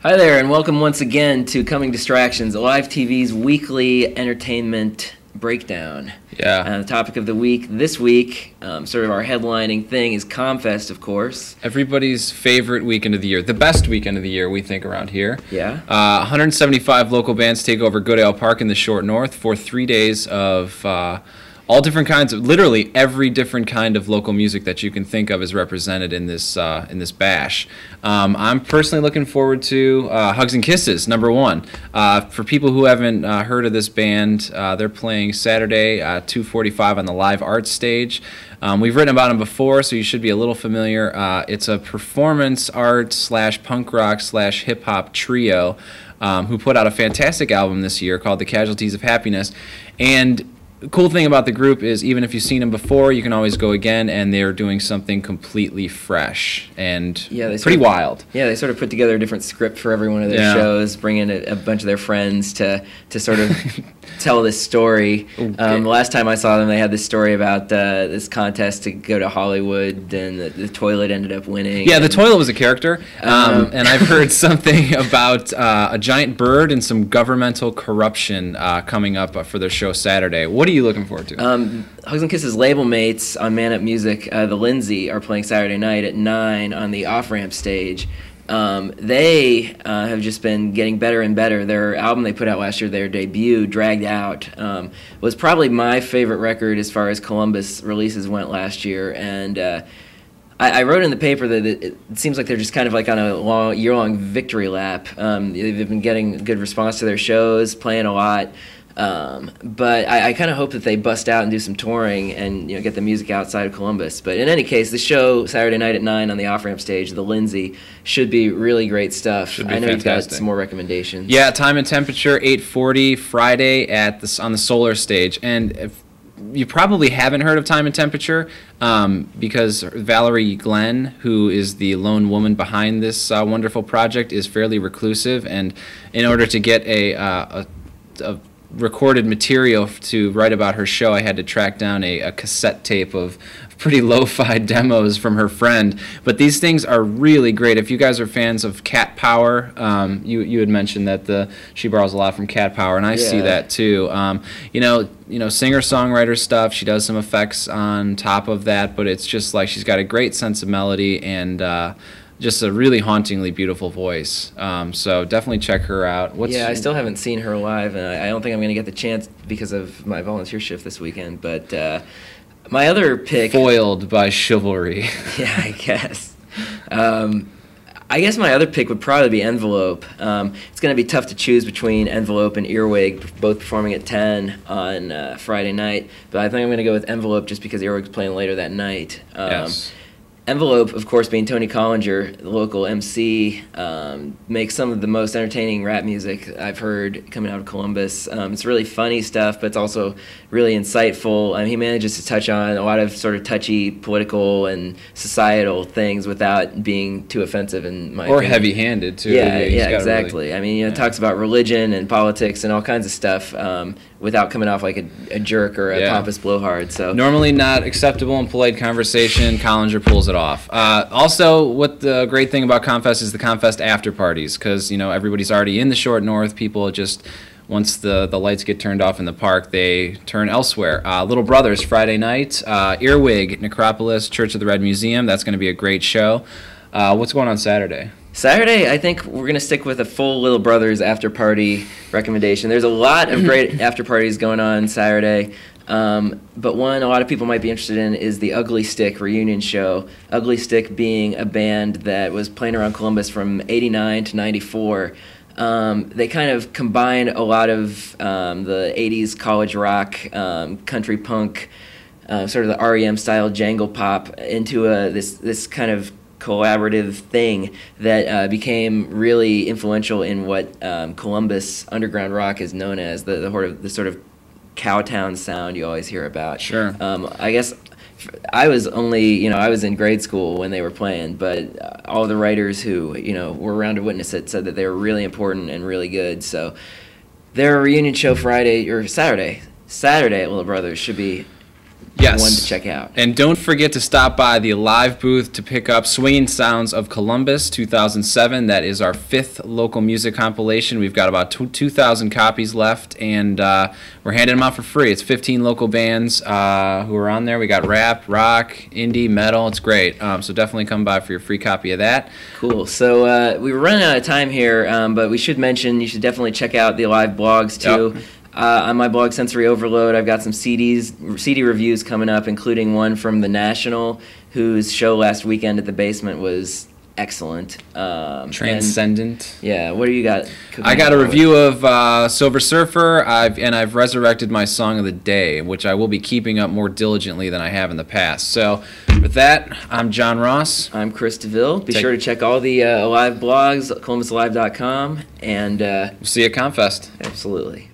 Hi there, and welcome once again to Coming Distractions, Live TV's weekly entertainment breakdown. Yeah. The topic of the week this week, sort of our headlining thing, is Comfest, of course. Everybody's favorite weekend of the year. The best weekend of the year, we think, around here. Yeah. 175 local bands take over Goodale Park in the Short North for 3 days of all different kinds of, literally every different kind of local music that you can think of is represented in this bash. I'm personally looking forward to Hugs and Kisses, number one. For people who haven't heard of this band, they're playing Saturday, 2:45 on the Live Arts stage. We've written about them before, so you should be a little familiar. It's a performance art / punk rock / hip hop trio who put out a fantastic album this year called The Casualties of Happiness. And the cool thing about the group is even if you've seen them before, you can always go again, and they're doing something completely fresh and pretty wild. Yeah, they sort of put together a different script for every one of their shows, bring in a bunch of their friends to sort of tell this story. The last time I saw them, they had this story about this contest to go to Hollywood, and the toilet ended up winning. Yeah, the toilet was a character, and I've heard something about a giant bird and some governmental corruption coming up for their show Saturday. What are you looking forward to? Hugs and Kisses label mates on Man Up Music, the Lindsay, are playing Saturday night at 9 on the off-ramp stage. They have just been getting better and better. Their album they put out last year, their debut, Dragged Out, was probably my favorite record as far as Columbus releases went last year. And I wrote in the paper that it seems like they're just kind of like on a year-long victory lap. They've been getting good response to their shows, playing a lot. But I kind of hope that they bust out and do some touring and get the music outside of Columbus. But in any case, the show Saturday night at 9 on the off-ramp stage, the Lindsay, should be really great stuff. Should be I know fantastic. You've got some more recommendations. Yeah, time and temperature 8:40 Friday on the Solar stage, and if you probably haven't heard of Time and Temperature because Valerie Glenn, who is the lone woman behind this wonderful project, is fairly reclusive, and in order to get a recorded material to write about her show, I had to track down a cassette tape of pretty lo-fi demos from her friend. But these things are really great. If you guys are fans of Cat Power, you had mentioned that she borrows a lot from Cat Power, and I see that too. Singer-songwriter stuff. She does some effects on top of that, but it's just like she's got a great sense of melody and just a really hauntingly beautiful voice. So definitely check her out. I still haven't seen her live, and I don't think I'm going to get the chance because of my volunteer shift this weekend. But my other pick... Foiled by chivalry. Yeah, I guess. I guess my other pick would probably be Envelope. It's going to be tough to choose between Envelope and Earwig, both performing at 10 on Friday night. But I think I'm going to go with Envelope just because Earwig's playing later that night. Yes. Envelope, of course, being Tony Collinger, the local MC, makes some of the most entertaining rap music I've heard coming out of Columbus. It's really funny stuff, but it's also really insightful. He manages to touch on a lot of sort of touchy political and societal things without being too offensive, in my opinion. Or heavy-handed, too. Yeah, exactly. Really, it talks about religion and politics and all kinds of stuff without coming off like a jerk or a pompous blowhard. So normally not acceptable in polite conversation, Collinger pulls it off. Also, what the great thing about Comfest is the Comfest after parties, because everybody's already in the Short North. People just, once the lights get turned off in the park, they turn elsewhere. Little Brothers Friday night, Earwig, Necropolis, Church of the Red Museum. That's going to be a great show. What's going on Saturday? Saturday, I think we're going to stick with a full Little Brothers after party recommendation. There's a lot of great after parties going on Saturday. But one a lot of people might be interested in is the Ugly Stick reunion show. Ugly Stick being a band that was playing around Columbus from 89 to 94. They kind of combine a lot of the 80s college rock, country punk, sort of the REM style jangle pop into this kind of collaborative thing that became really influential in what Columbus underground rock is known as, the sort of Cowtown sound you always hear about. Sure. I guess I was only, I was in grade school when they were playing, but all the writers who, were around to witness it said that they were really important and really good. So their reunion show Saturday at Little Brothers should be Yes. one to check out. And don't forget to stop by the Alive booth to pick up Swinging Sounds of Columbus 2007. That is our 5th local music compilation. We've got about 2,000 copies left, and we're handing them out for free. It's 15 local bands who are on there. We got rap, rock, indie, metal. It's great. So definitely come by for your free copy of that. Cool. So we were running out of time here, but we should mention you should definitely check out the Alive blogs too. Yep. On my blog, Sensory Overload, I've got some CD reviews coming up, including one from The National, whose show last weekend at the Basement was excellent. Transcendent. What do you got? I got a review of Silver Surfer, I've resurrected my song of the day, which I will be keeping up more diligently than I have in the past. So with that, I'm John Ross. I'm Chris DeVille. Be sure to check all the Alive blogs, columbusalive.com, and we'll see you at Comfest. Absolutely.